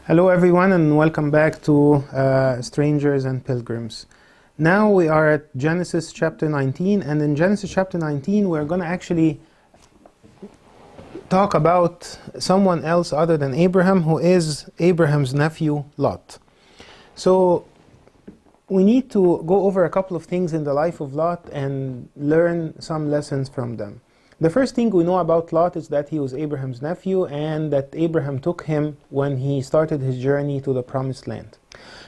Hello everyone, and welcome back to Strangers and Pilgrims. Now we are at Genesis chapter 19, and in Genesis chapter 19 we're going to actually talk about someone else other than Abraham, who is Abraham's nephew Lot. So we need to go over a couple of things in the life of Lot and learn some lessons from them. The first thing we know about Lot is that he was Abraham's nephew, and that Abraham took him when he started his journey to the promised land.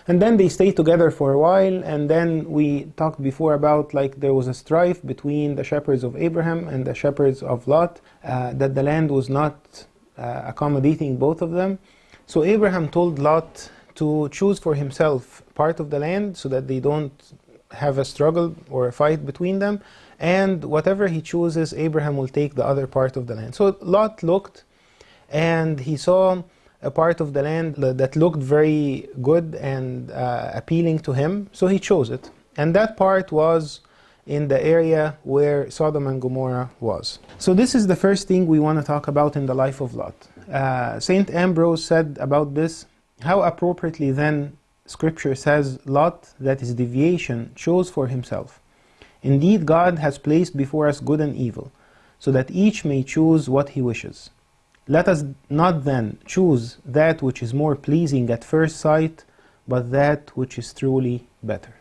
And then they stayed together for a while, and then we talked before about there was a strife between the shepherds of Abraham and the shepherds of Lot, that the land was not accommodating both of them. So Abraham told Lot to choose for himself part of the land so that they don't have a struggle or a fight between them, and whatever he chooses, Abraham will take the other part of the land. So Lot looked, and he saw a part of the land that looked very good and appealing to him, so he chose it. And that part was in the area where Sodom and Gomorrah was. So this is the first thing we want to talk about in the life of Lot. Saint Ambrose said about this, "How appropriately then Scripture says Lot, that is deviation, chose for himself. Indeed, God has placed before us good and evil, so that each may choose what he wishes. Let us not then choose that which is more pleasing at first sight, but that which is truly better."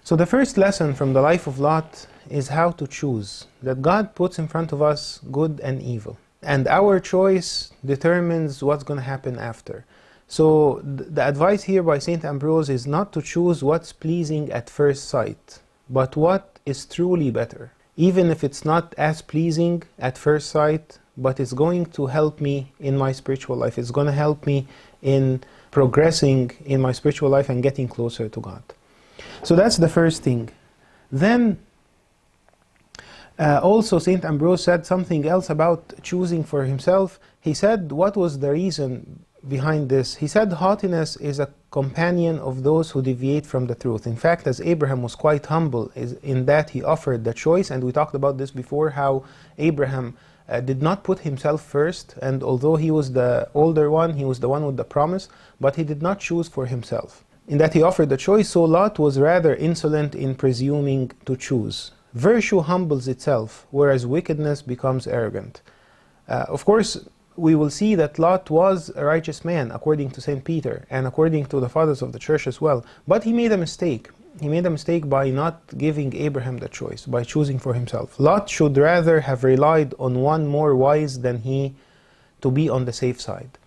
So the first lesson from the life of Lot is how to choose, that God puts in front of us good and evil. And our choice determines what's going to happen after. So the advice here by St. Ambrose is not to choose what's pleasing at first sight, but what is truly better. Even if it's not as pleasing at first sight, but it's going to help me in my spiritual life. It's going to help me in progressing in my spiritual life and getting closer to God. So that's the first thing. Then also St. Ambrose said something else about choosing for himself. He said, what was the reason behind this? He said, haughtiness is a companion of those who deviate from the truth. In fact, as Abraham was quite humble in that he offered the choice, and we talked about this before, how Abraham did not put himself first, and although he was the older one, he was the one with the promise, but he did not choose for himself. In that he offered the choice, so Lot was rather insolent in presuming to choose. Virtue humbles itself, whereas wickedness becomes arrogant. Of course, we will see that Lot was a righteous man, according to St. Peter, and according to the fathers of the church as well. But he made a mistake. He made a mistake by not giving Abraham the choice, by choosing for himself. Lot should rather have relied on one more wise than he to be on the safe side.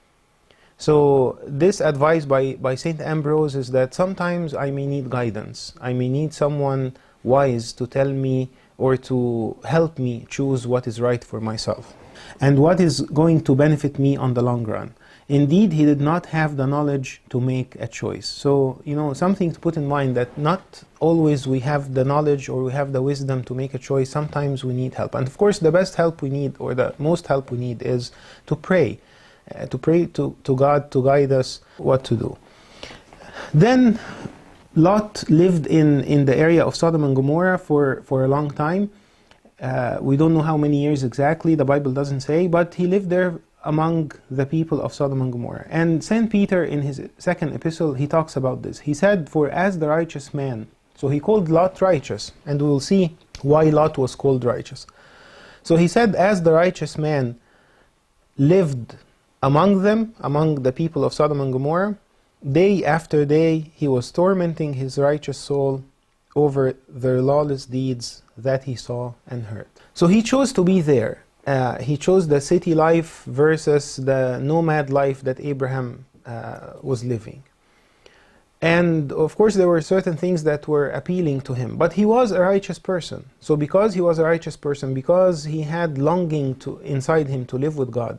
So this advice by St. Ambrose is that sometimes I may need guidance. I may need someone wise to tell me or to help me choose what is right for myself and what is going to benefit me on the long run. Indeed, he did not have the knowledge to make a choice. So, something to put in mind, that not always we have the knowledge or we have the wisdom to make a choice. Sometimes we need help. And of course, the best help we need, or the most help we need, is to pray to God to guide us what to do. Then Lot lived in the area of Sodom and Gomorrah for a long time. We don't know how many years exactly, the Bible doesn't say, but he lived there among the people of Sodom and Gomorrah. And St. Peter, in his second epistle, he talks about this. He said, "For as the righteous man," so he called Lot righteous, and we will see why Lot was called righteous. So he said, "As the righteous man lived among them, among the people of Sodom and Gomorrah, day after day he was tormenting his righteous soul over their lawless deeds that he saw and heard." So he chose to be there. He chose the city life versus the nomad life that Abraham was living. And of course there were certain things that were appealing to him, but he was a righteous person. So because he was a righteous person, because he had longing inside him to live with God,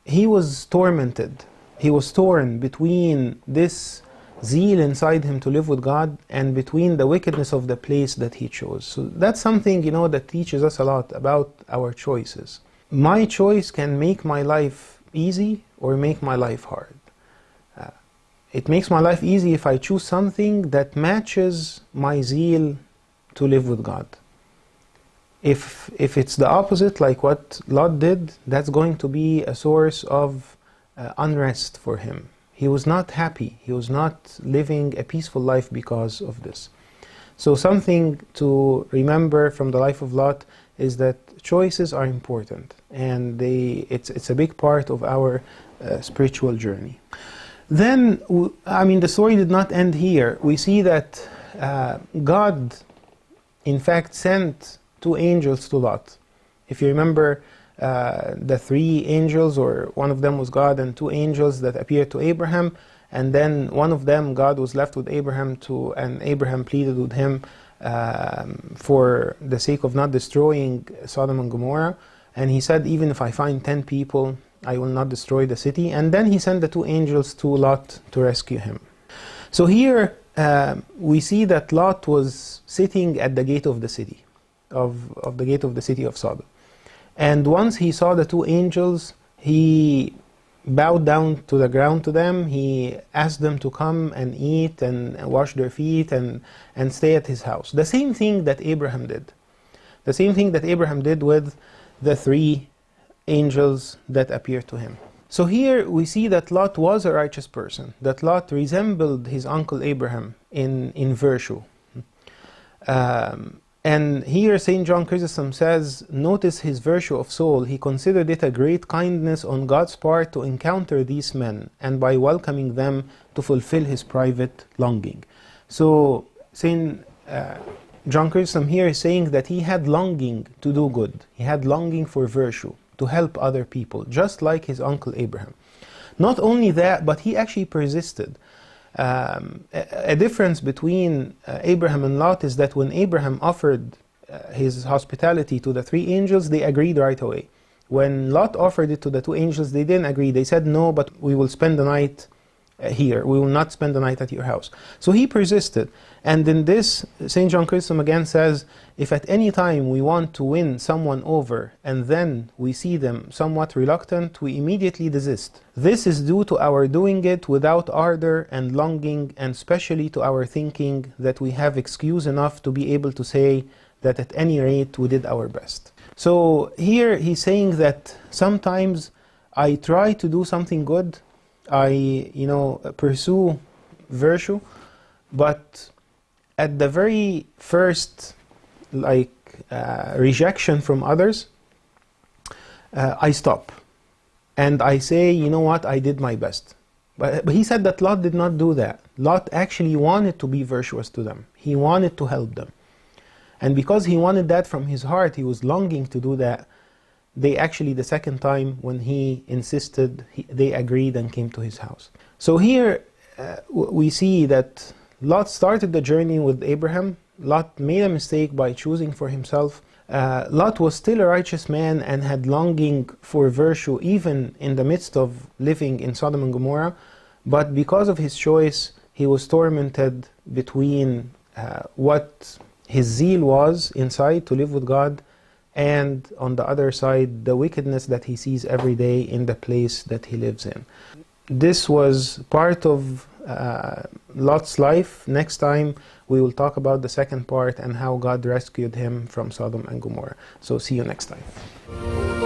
he was tormented. He was torn between this zeal inside him to live with God and between the wickedness of the place that he chose. So that's something, that teaches us a lot about our choices. My choice can make my life easy or make my life hard. It makes my life easy if I choose something that matches my zeal to live with God. If it's the opposite, like what Lot did, that's going to be a source of unrest for him. He was not happy. He was not living a peaceful life because of this. So something to remember from the life of Lot is that choices are important, and it's a big part of our spiritual journey. Then, I mean, the story did not end here. We see that God, in fact, sent 2 angels to Lot. If you remember, the 3 angels, or one of them was God, and 2 angels that appeared to Abraham, and then one of them, God was left with Abraham and Abraham pleaded with him for the sake of not destroying Sodom and Gomorrah, and he said, even if I find 10 people, I will not destroy the city. And then he sent the 2 angels to Lot to rescue him. So here we see that Lot was sitting at the gate of the city, of the gate of the city of Sodom. And once he saw the 2 angels, he bowed down to the ground to them. He asked them to come and eat and wash their feet and stay at his house. The same thing that Abraham did. The same thing that Abraham did with the 3 angels that appeared to him. So here we see that Lot was a righteous person, that Lot resembled his uncle Abraham in virtue. And here St. John Chrysostom says, notice his virtue of soul. He considered it a great kindness on God's part to encounter these men, and by welcoming them to fulfill his private longing. So St. John Chrysostom here is saying that he had longing to do good. He had longing for virtue, to help other people, just like his uncle Abraham. Not only that, but he actually persisted. A difference between Abraham and Lot is that when Abraham offered his hospitality to the 3 angels, they agreed right away. When Lot offered it to the 2 angels, they didn't agree. They said, no, but we will spend the night here. We will not spend the night at your house. So he persisted. And in this, St. John Chrysostom again says, if at any time we want to win someone over and then we see them somewhat reluctant, we immediately desist. This is due to our doing it without ardor and longing, and especially to our thinking that we have excuse enough to be able to say that at any rate we did our best. So here he's saying that sometimes I try to do something good, I pursue virtue, but at the very first rejection from others, I stop and I say, you know what, I did my best. But he said that Lot did not do that. Lot actually wanted to be virtuous to them. He wanted to help them. And because he wanted that from his heart, he was longing to do that. They actually, the second time when he insisted, they agreed and came to his house. So here we see that Lot started the journey with Abraham. Lot made a mistake by choosing for himself. Lot was still a righteous man and had longing for virtue even in the midst of living in Sodom and Gomorrah. But because of his choice, he was tormented between what his zeal was inside to live with God, and on the other side, the wickedness that he sees every day in the place that he lives in. This was part of Lot's life. Next time we will talk about the second part and how God rescued him from Sodom and Gomorrah. So see you next time.